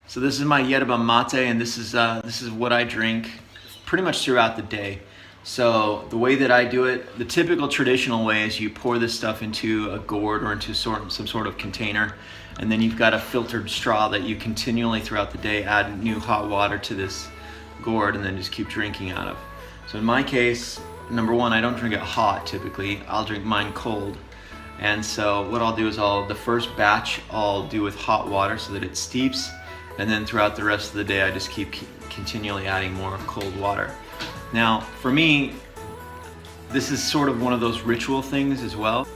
So this is my yerba mate, and this is what I drink pretty much throughout the day. So the way that I do it, the typical traditional way is you pour this stuff into a gourd or into some sort of container, and then you've got a filtered straw that you continually throughout the day add new hot water to this gourd and then just keep drinking out of. So in my case, number one, I don't drink it hot typically. I'll drink mine cold. And so what I'll do is the first batch I'll do with hot water so that it steeps, and then throughout the rest of the day I just keep continually adding more cold water. Now for me, this is sort of one of those ritual things as well.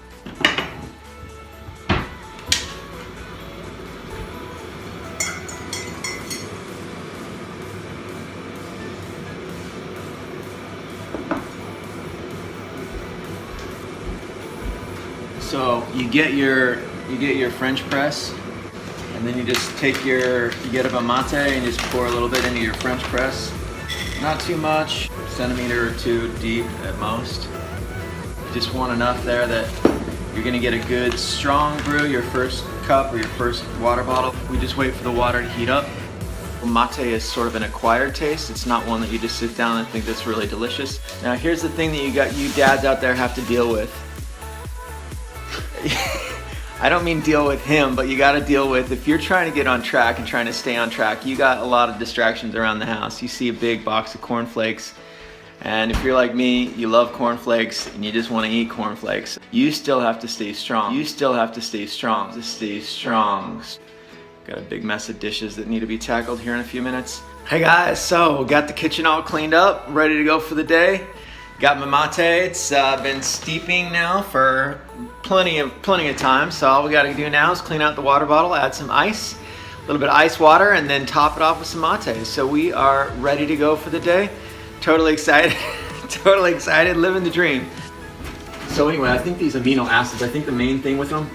So you get your French press, and then you just take your yerba mate and just pour a little bit into your French press. Not too much, a centimeter or two deep at most. You just want enough there that you're gonna get a good strong brew, your first cup or your first water bottle. We just wait for the water to heat up. Mate is sort of an acquired taste. It's not one that you just sit down and think that's really delicious. Now here's the thing that you dads out there have to deal with. I don't mean deal with him, but you got to deal with, if you're trying to get on track and trying to stay on track, you got a lot of distractions around the house. You see a big box of cornflakes, and if you're like me, you love cornflakes and you just want to eat cornflakes. You still have to stay strong. You still have to stay strong. To stay strong. Got a big mess of dishes that need to be tackled here in a few minutes. Hey guys, so got the kitchen all cleaned up, ready to go for the day. Got my mate. It's been steeping now for plenty of time. So all we got to do now is clean out the water bottle, add some ice, a little bit of ice water, and then top it off with some mate. So we are ready to go for the day. Totally excited, totally excited, living the dream. So anyway, I think these amino acids, I think the main thing with them,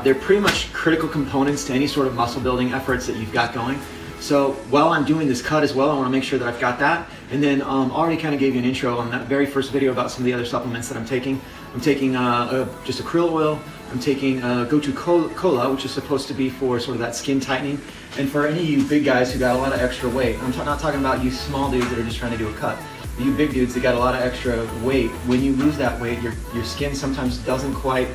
they're pretty much critical components to any sort of muscle building efforts that you've got going. So while I'm doing this cut as well, I want to make sure that I've got that. And then already kind of gave you an intro on that very first video about some of the other supplements that I'm taking. I'm taking just a krill oil. I'm taking Go-To Cola, which is supposed to be for sort of that skin tightening. And for any of you big guys who got a lot of extra weight, I'm not talking about you small dudes that are just trying to do a cut. You big dudes that got a lot of extra weight, when you lose that weight, your skin sometimes doesn't quite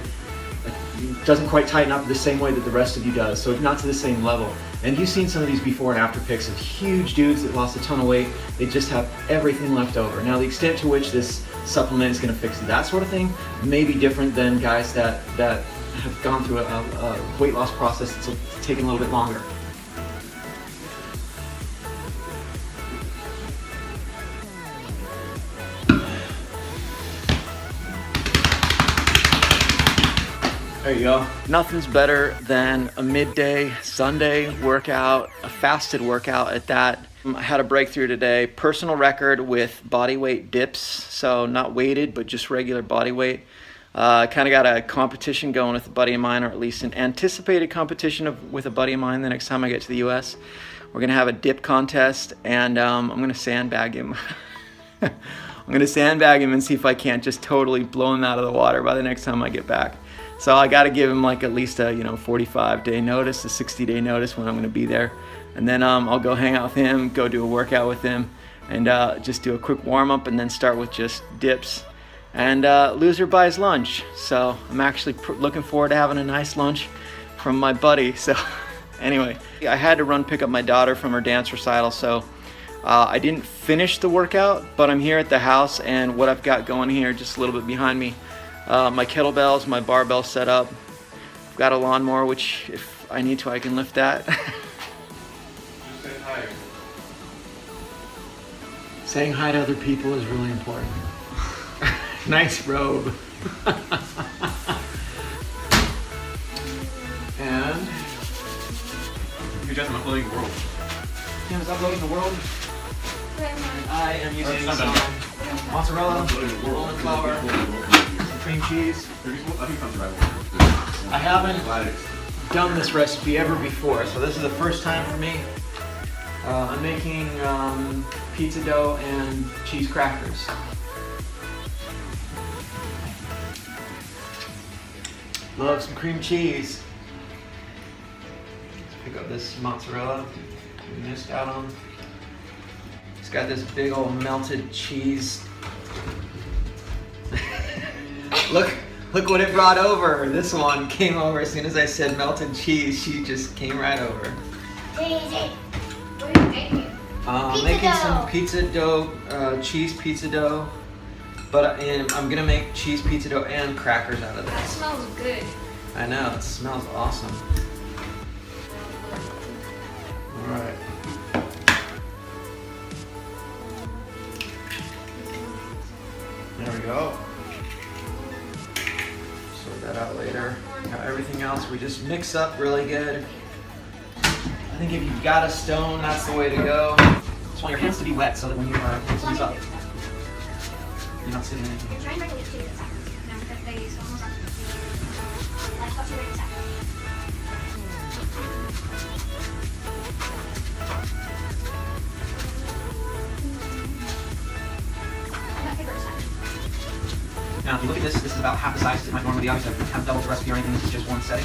tighten up the same way that the rest of you does, so not to the same level. And you've seen some of these before and after pics of huge dudes that lost a ton of weight. They just have everything left over. Now the extent to which this supplement is going to fix that sort of thing may be different than guys that have gone through a weight loss process that's taken a little bit longer. There you go. Nothing's better than a midday Sunday workout, a fasted workout at that. I had a breakthrough today, personal record with body weight dips, so not weighted, but just regular body weight. Kind of got a competition going with a buddy of mine, or at least an anticipated competition with a buddy of mine the next time I get to the US. We're gonna have a dip contest, and I'm gonna sandbag him. I'm gonna sandbag him and see if I can't just totally blow him out of the water by the next time I get back. So I got to give him like at least a 45-day notice, a 60-day notice when I'm going to be there, and then I'll go hang out with him, go do a workout with him, and just do a quick warm up, and then start with just dips. And loser buys lunch. So I'm actually looking forward to having a nice lunch from my buddy. So anyway, I had to run pick up my daughter from her dance recital, so I didn't finish the workout, but I'm here at the house, and what I've got going here just a little bit behind me. My kettlebells, my barbell set up. I've got a lawnmower, which if I need to, I can lift that. Just say hi. Saying hi to other people is really important. Nice robe. And You're just uploading the world. Kim is uploading the world. I am using some mozzarella, almond flour, cream cheese. I haven't done this recipe ever before, so this is the first time for me. I'm making pizza dough and cheese crackers. Love some cream cheese. Let's pick up this mozzarella. We just got him. He's got this big old melted cheese. Look what it brought over. This one came over as soon as I said melted cheese. She just came right over. Daisy, what are you making? Making some pizza dough, cheese pizza dough. But I'm gonna make cheese pizza dough and crackers out of That this. smells good. I know, it smells awesome. All right. There we go. Sort that out later. Now everything else we just mix up really good. I think if you've got a stone, that's the way to go. Just want your hands to be wet so that when you mix these up, you're not sitting in anything. I'm trying to make it now that they almost like what's your exact? Now, if you look at this is about half the size as it might normally be. Obviously, I haven't doubled the recipe or anything. This is just one setting.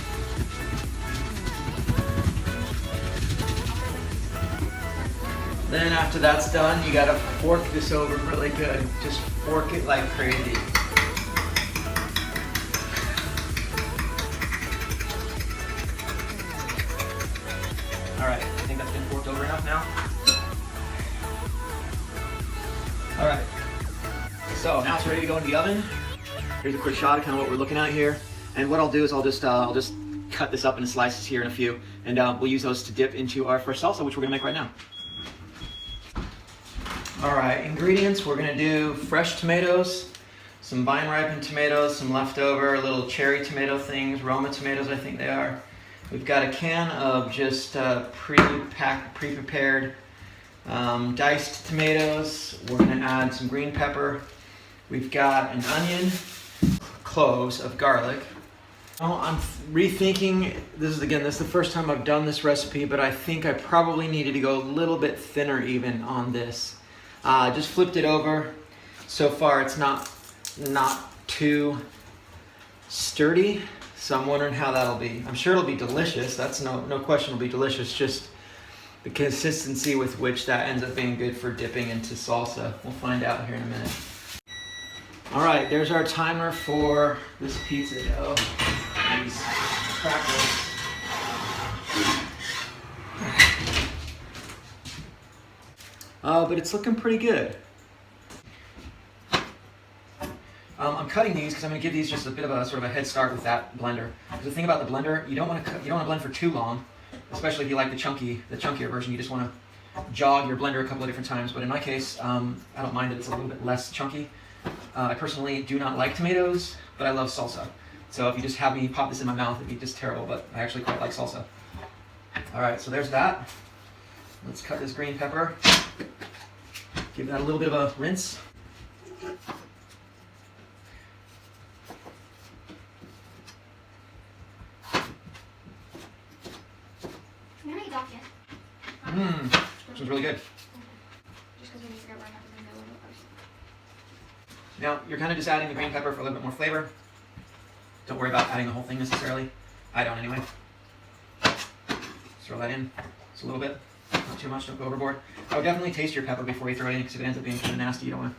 Then after that's done, you gotta fork this over really good. Just fork it like crazy. All right, I think that's been forked over enough now. All right, so now it's ready to go into the oven. Here's a quick shot of kind of what we're looking at here. And what I'll do is I'll just cut this up into slices here in a few, and we'll use those to dip into our fresh salsa, which we're gonna make right now. All right, ingredients, we're gonna do fresh tomatoes, some vine-ripened tomatoes, some leftover little cherry tomato things, Roma tomatoes I think they are. We've got a can of just pre-prepared diced tomatoes. We're gonna add some green pepper. We've got an onion, cloves of garlic. Oh, I'm rethinking, this is the first time I've done this recipe, but I think I probably needed to go a little bit thinner even on this. Just flipped it over. So far it's not too sturdy, so I'm wondering how that'll be. I'm sure it'll be delicious, that's no question it'll be delicious, just the consistency with which that ends up being good for dipping into salsa. We'll find out here in a minute. All right, there's our timer for this pizza dough. These crackers. But it's looking pretty good. I'm cutting these because I'm going to give these just a bit of a sort of a head start with that blender. Because the thing about the blender, you don't want to blend for too long, especially if you like the chunkier version. You just want to jog your blender a couple of different times. But in my case, I don't mind that it's a little bit less chunky. I personally do not like tomatoes, but I love salsa. So if you just have me pop this in my mouth, it'd be just terrible, but I actually quite like salsa. All right, so there's that. Let's cut this green pepper. Give that a little bit of a rinse. This was really good. Now, you're kind of just adding the green pepper for a little bit more flavor. Don't worry about adding the whole thing necessarily. I don't anyway. Just throw that in just a little bit. Not too much, don't go overboard. I would definitely taste your pepper before you throw it in because if it ends up being kind of nasty, you don't want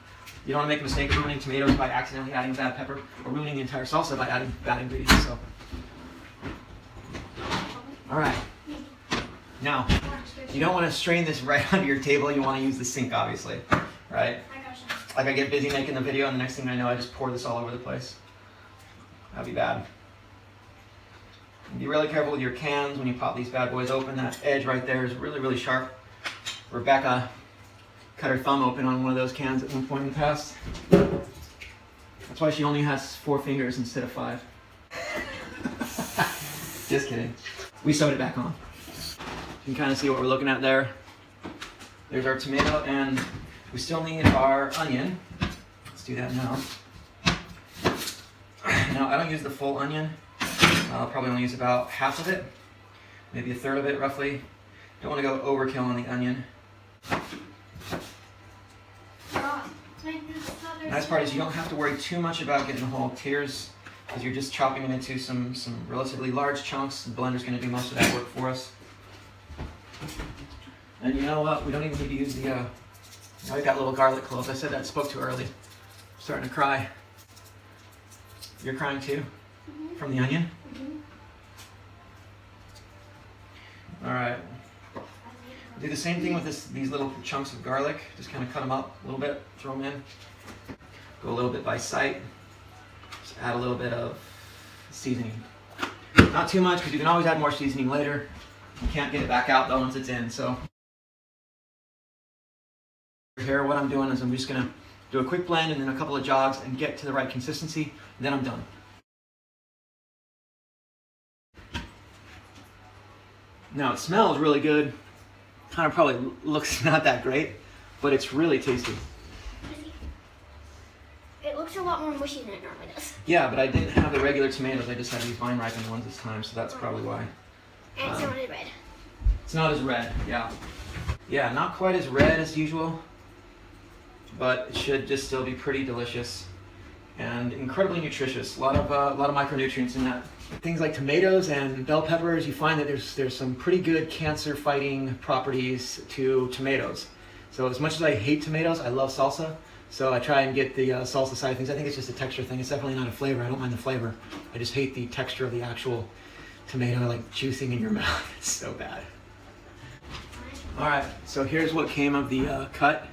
to make a mistake of ruining tomatoes by accidentally adding bad pepper or ruining the entire salsa by adding bad ingredients. So, all right. Now, you don't want to strain this right onto your table. You want to use the sink, obviously, right? Like I get busy making the video, and the next thing I know, I just pour this all over the place. That'd be bad. And be really careful with your cans when you pop these bad boys open. That edge right there is really, really sharp. Rebecca cut her thumb open on one of those cans at one point in the past. That's why she only has 4 fingers instead of 5. Just kidding. We sewed it back on. You can kind of see what we're looking at there. There's our tomato, and we still need our onion. Let's do that now. Now, I don't use the full onion. I'll probably only use about half of it, maybe a third of it roughly. Don't want to go overkill on the onion. The nice part is you don't have to worry too much about getting the whole tears because you're just chopping them into some relatively large chunks. The blender's going to do most of that work for us. And you know what? We don't even need to use the, I got little garlic cloves. I said that spoke too early. I'm starting to cry. You're crying too? Mm-hmm. From the onion? Mm-hmm. All right. Do the same thing with these little chunks of garlic. Just kind of cut them up a little bit, throw them in. Go a little bit by sight. Just add a little bit of seasoning. Not too much, because you can always add more seasoning later. You can't get it back out though once it's in, so. Here, what I'm doing is I'm just gonna do a quick blend and then a couple of jogs and get to the right consistency, and then I'm done. Now it smells really good. Kind of probably looks not that great, but it's really tasty. It looks a lot more mushy than it normally does. Yeah, but I didn't have the regular tomatoes. I just had these vine ripened ones this time, so that's probably why. And it's not as red. It's not as red, yeah. Yeah, not quite as red as usual, but it should just still be pretty delicious and incredibly nutritious. A lot of micronutrients in that. Things like tomatoes and bell peppers, you find that there's some pretty good cancer-fighting properties to tomatoes. So as much as I hate tomatoes, I love salsa. So I try and get the salsa side of things. I think it's just a texture thing. It's definitely not a flavor. I don't mind the flavor. I just hate the texture of the actual tomato, like juicing in your mouth. It's so bad. All right, so here's what came of the cut.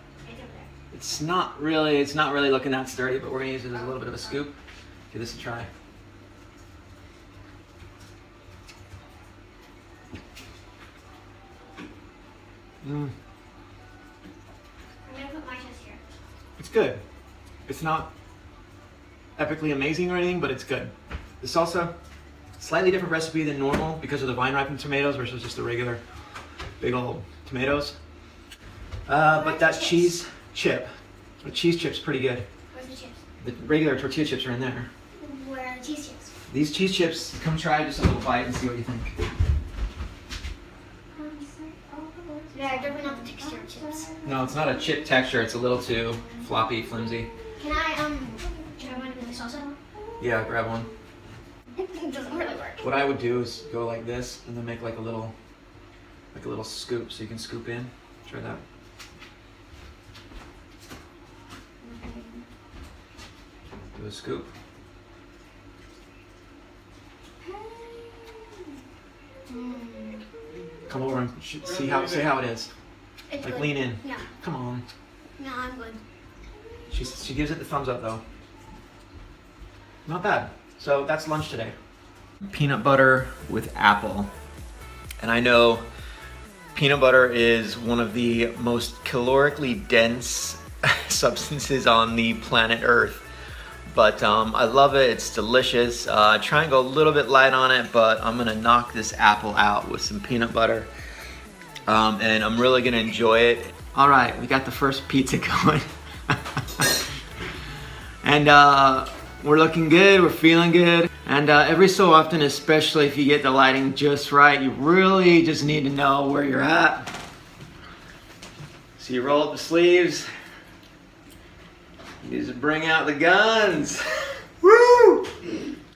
It's not really looking that sturdy, but we're gonna use it as a little bit of a scoop. Give this a try. I'm gonna put my chest here. It's good. It's not epically amazing or anything, but it's good. The salsa, slightly different recipe than normal because of the vine ripened tomatoes versus just the regular big old tomatoes. But that cheese chip, the cheese chip's pretty good. Where's the chips? The regular tortilla chips are in there. Where are the cheese chips? These cheese chips, come try just a little bite and see what you think. Yeah, they're not the texture of chips. No, it's not a chip texture. It's a little too floppy, flimsy. Can I try one of the salsa? Yeah, grab one. It doesn't really work. What I would do is go like this and then make like a little scoop so you can scoop in. Try that. Do a scoop. Come over and say how it is. It's Like good. lean in. Yeah. Come on. No, I'm good. She gives it the thumbs up though. Not bad. So that's lunch today. Peanut butter with apple. And I know peanut butter is one of the most calorically dense substances on the planet Earth. But I love it, it's delicious. Try and go a little bit light on it, but I'm gonna knock this apple out with some peanut butter. And I'm really gonna enjoy it. All right, we got the first pizza going. And we're looking good, we're feeling good. And every so often, especially if you get the lighting just right, you really just need to know where you're at. So you roll up the sleeves. You just bring out the guns. Woo!